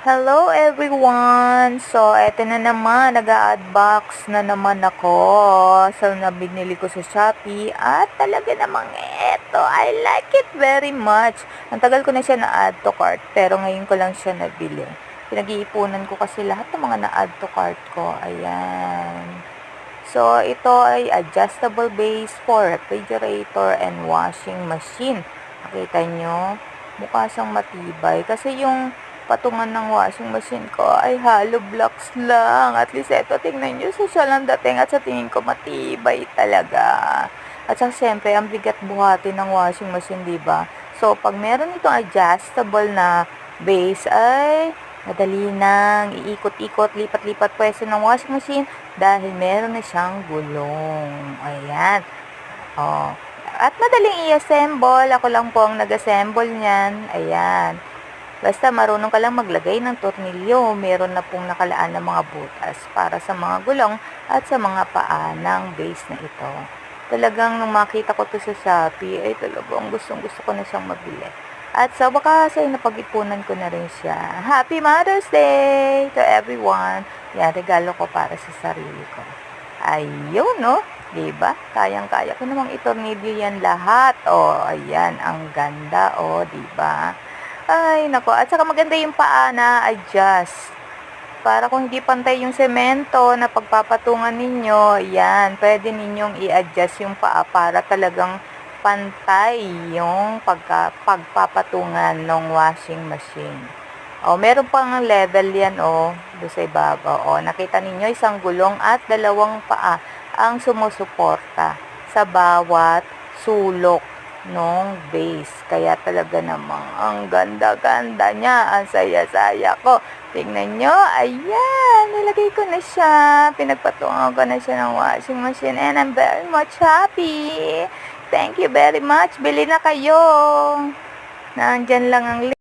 Hello everyone! So, eto na naman, nag-a-unbox na naman ako sa binili ko sa Shopee at talaga namang eto, I like it very much. Ang tagal ko na siya na-add to cart pero ngayon ko lang siya nabili. Pinag-iipunan ko kasi lahat ng mga na-add to cart ko. Ayan. So, ito ay adjustable base for refrigerator and washing machine. Nakita nyo? Mukha siyang matibay kasi yung patungan ng washing machine ko ay hollow blocks lang. At least ito, tingnan nyo, social ang dating at sa tingin ko matibay talaga. At saka syempre, ang bigat buhatin ng washing machine, diba? So, pag meron itong adjustable na base ay madali nang iikot-ikot, lipat-lipat pwesto ng washing machine dahil meron na siyang gulong. Ayan. Oh. At madaling i-assemble. Ako lang po ang nag-assemble niyan. Ayan. Basta marunong ka lang maglagay ng tornilyo, meron na pong nakalaan ng mga butas para sa mga gulong at sa mga paa ng base na ito. Talagang nung makita ko to sa Shopee, ay talagang gustong-gusto ko na siyang mabili. At sa wakas ay napag-ipunan ko na rin siya. Happy Mother's Day to everyone! Yan, regalo ko para sa sarili ko. Ayun, no? Diba? Kayang-kaya ko namang itornilyo yan lahat. O, ayan, ang ganda, o, diba? Ay, nako. At saka maganda yung paa na adjust. Para kung hindi pantay yung semento na pagpapatungan ninyo, yan, pwede ninyong i-adjust yung paa para talagang pantay yung pagpapatungan ng washing machine. O, meron pang level yan, doon sa ibabaw. O, nakita ninyo, isang gulong at dalawang paa ang sumusuporta sa bawat sulok nung base. Kaya talaga namang ang ganda-ganda niya. Ang saya-saya ko. Tingnan nyo. Ayan. Nilagay ko na siya. Pinagpatungan ko na siya ng washing machine. And I'm very much happy. Thank you very much. Bili na kayo. Nandyan lang ang link.